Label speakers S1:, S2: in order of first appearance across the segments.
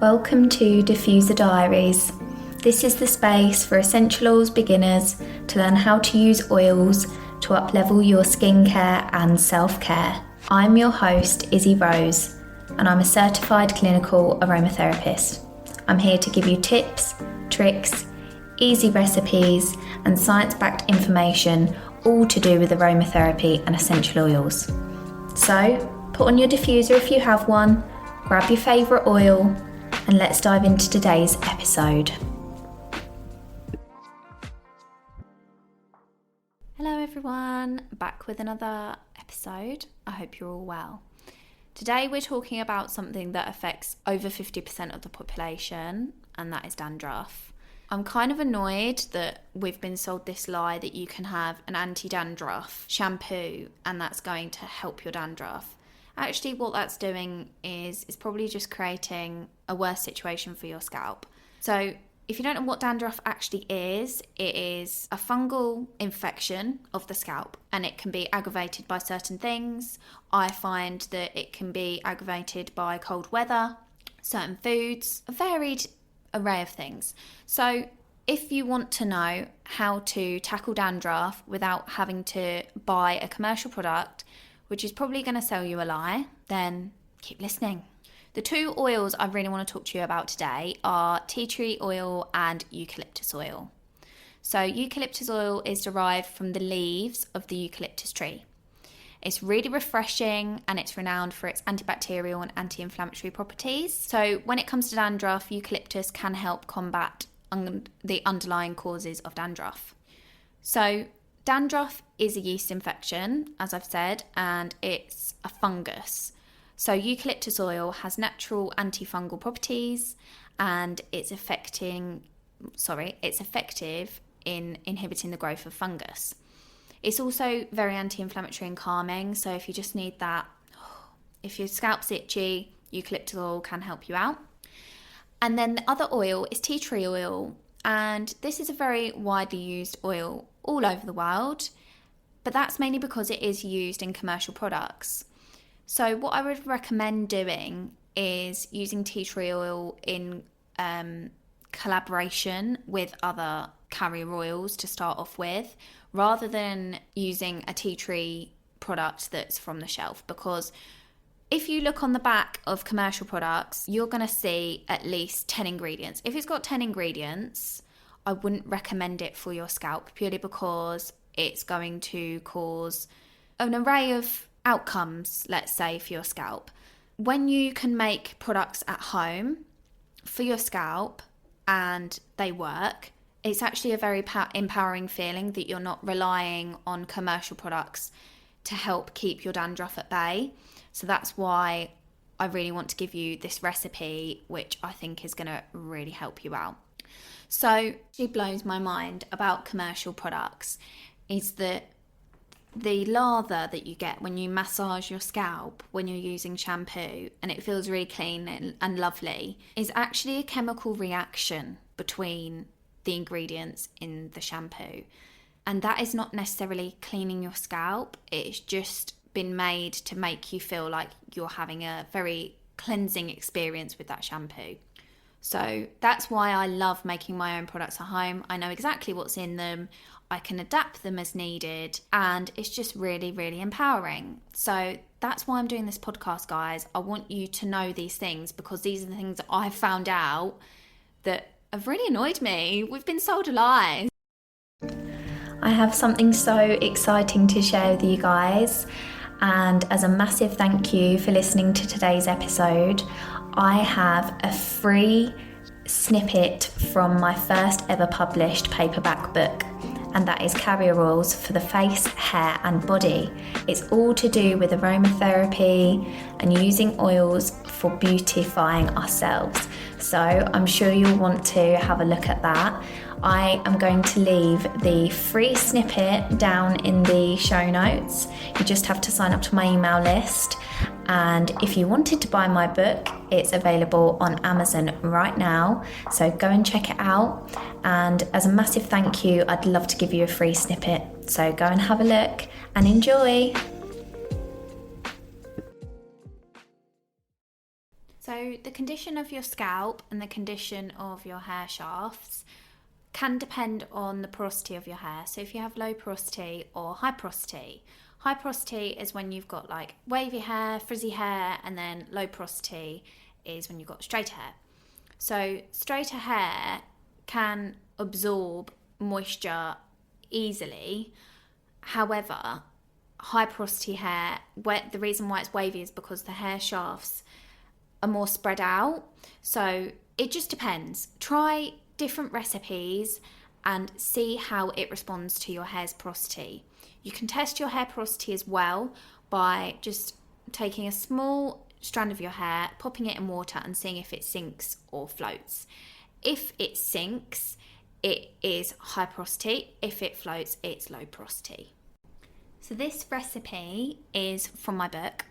S1: Welcome to Diffuser Diaries. This is the space for essential oils beginners to learn how to use oils to up-level your skincare and self-care. I'm your host, Izzy Rose, and I'm a certified clinical aromatherapist. I'm here to give you tips, tricks, easy recipes, and science-backed information, all to do with aromatherapy and essential oils. So, put on your diffuser if you have one, grab your favourite oil, and let's dive into today's episode. Hello everyone, back with another episode. I hope you're all well. Today we're talking about something that affects over 50% of the population, and that is dandruff. I'm kind of annoyed that we've been sold this lie that you can have an anti-dandruff shampoo and that's going to help your dandruff. Actually, what that's doing is probably just creating a worse situation for your scalp. So if you don't know what dandruff actually is, it is a fungal infection of the scalp, and it can be aggravated by certain things. I find that it can be aggravated by cold weather, certain foods, a varied array of things. So if you want to know how to tackle dandruff without having to buy a commercial product, which is probably going to sell you a lie, then keep listening. The two oils I really want to talk to you about today are tea tree oil and eucalyptus oil. So eucalyptus oil is derived from the leaves of the eucalyptus tree. It's really refreshing and it's renowned for its antibacterial and anti-inflammatory properties. So when it comes to dandruff, eucalyptus can help combat the underlying causes of dandruff. So dandruff is a yeast infection, as I've said, and it's a fungus. So eucalyptus oil has natural antifungal properties, and it's effective in inhibiting the growth of fungus. It's also very anti-inflammatory and calming, so if you just need that, if your scalp's itchy, eucalyptus oil can help you out. And then the other oil is tea tree oil, and this is a very widely used oil all over the world, but that's mainly because it is used in commercial products. So what I would recommend doing is using tea tree oil in collaboration with other carrier oils to start off with, rather than using a tea tree product that's from the shelf, because if you look on the back of commercial products, you're going to see at least 10 ingredients. If it's got 10 ingredients, I wouldn't recommend it for your scalp, purely because it's going to cause an array of outcomes, let's say, for your scalp. When you can make products at home for your scalp and they work, it's actually a very empowering feeling that you're not relying on commercial products to help keep your dandruff at bay. So that's why I really want to give you this recipe, which I think is going to really help you out. So it blows my mind about commercial products is that the lather that you get when you massage your scalp when you're using shampoo and it feels really clean and lovely is actually a chemical reaction between the ingredients in the shampoo. And that is not necessarily cleaning your scalp. It's just been made to make you feel like you're having a very cleansing experience with that shampoo. So that's why I love making my own products at home. I know exactly what's in them. I can adapt them as needed, and it's just really, really empowering. So that's why I'm doing this podcast, guys. I want you to know these things because these are the things that I've found out that have really annoyed me. We've been sold a lie. I have something so exciting to share with you guys, and as a massive thank you for listening to today's episode, I have a free snippet from my first ever published paperback book, and that is Carrier Oils for the Face, Hair and Body. It's all to do with aromatherapy and using oils for beautifying ourselves. So I'm sure you'll want to have a look at that. I am going to leave the free snippet down in the show notes. You just have to sign up to my email list. And if you wanted to buy my book, it's available on Amazon right now. So go and check it out. And as a massive thank you, I'd love to give you a free snippet. So go and have a look and enjoy. So the condition of your scalp and the condition of your hair shafts can depend on the porosity of your hair. So if you have low porosity or high porosity is when you've got like wavy hair, frizzy hair, and then low porosity is when you've got straight hair. So straighter hair can absorb moisture easily. However, high porosity hair, the reason why it's wavy is because the hair shafts are more spread out. So it just depends. Try different recipes and see how it responds to your hair's porosity. You can test your hair porosity as well by just taking a small strand of your hair, popping it in water and seeing if it sinks or floats. If it sinks, it is high porosity. If it floats, it's low porosity. So this recipe is from my book,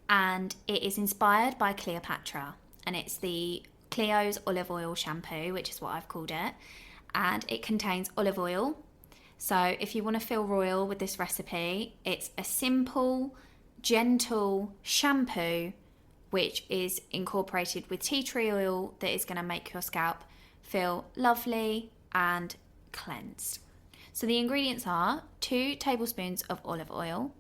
S1: and it is inspired by Cleopatra, and it's the Cleo's olive oil shampoo, which is what I've called it, and it contains olive oil. So if you want to feel royal with this recipe, it's a simple, gentle shampoo which is incorporated with tea tree oil that is going to make your scalp feel lovely and cleansed. So the ingredients are 2 tablespoons of olive oil,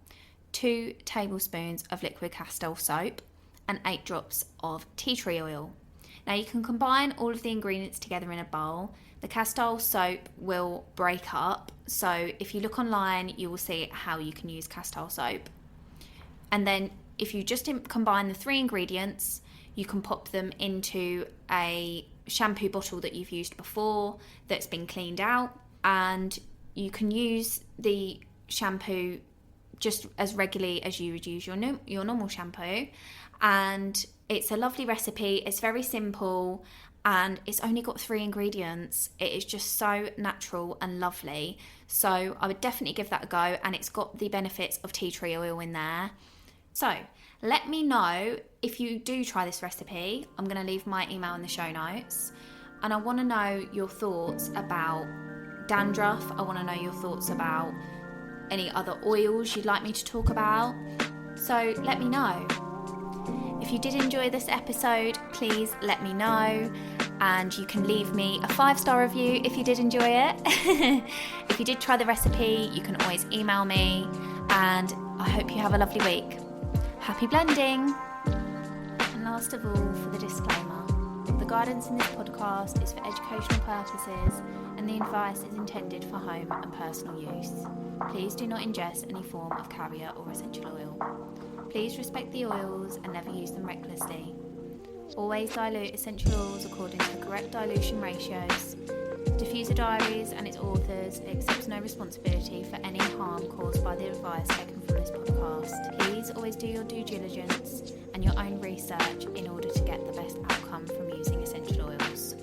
S1: 2 tablespoons of liquid castile soap, and 8 drops of tea tree oil. Now you can combine all of the ingredients together in a bowl. The castile soap will break up, so if you look online you will see how you can use castile soap. And then if you just combine the 3 ingredients, you can pop them into a shampoo bottle that you've used before that's been cleaned out, and you can use the shampoo just as regularly as you would use your normal shampoo. And it's a lovely recipe. It's very simple and it's only got 3 ingredients. It is just so natural and lovely. So I would definitely give that a go, and it's got the benefits of tea tree oil in there. So let me know if you do try this recipe. I'm going to leave my email in the show notes, and I want to know your thoughts about dandruff. I want to know your thoughts about any other oils you'd like me to talk about. So let me know. If you did enjoy this episode, please let me know, and you can leave me a 5-star review if you did enjoy it. If you did try the recipe, you can always email me, and I hope you have a lovely week. Happy blending! And last of all, for the disclaimer, the guidance in this podcast is for educational purposes, and the advice is intended for home and personal use. Please do not ingest any form of carrier or essential oil. Please respect the oils and never use them recklessly. Always dilute essential oils according to the correct dilution ratios. Diffuser Diaries and its authors accepts no responsibility for any harm caused by the advice taken from this podcast. Please always do your due diligence and your own research in order to get the best outcome from using essential oils.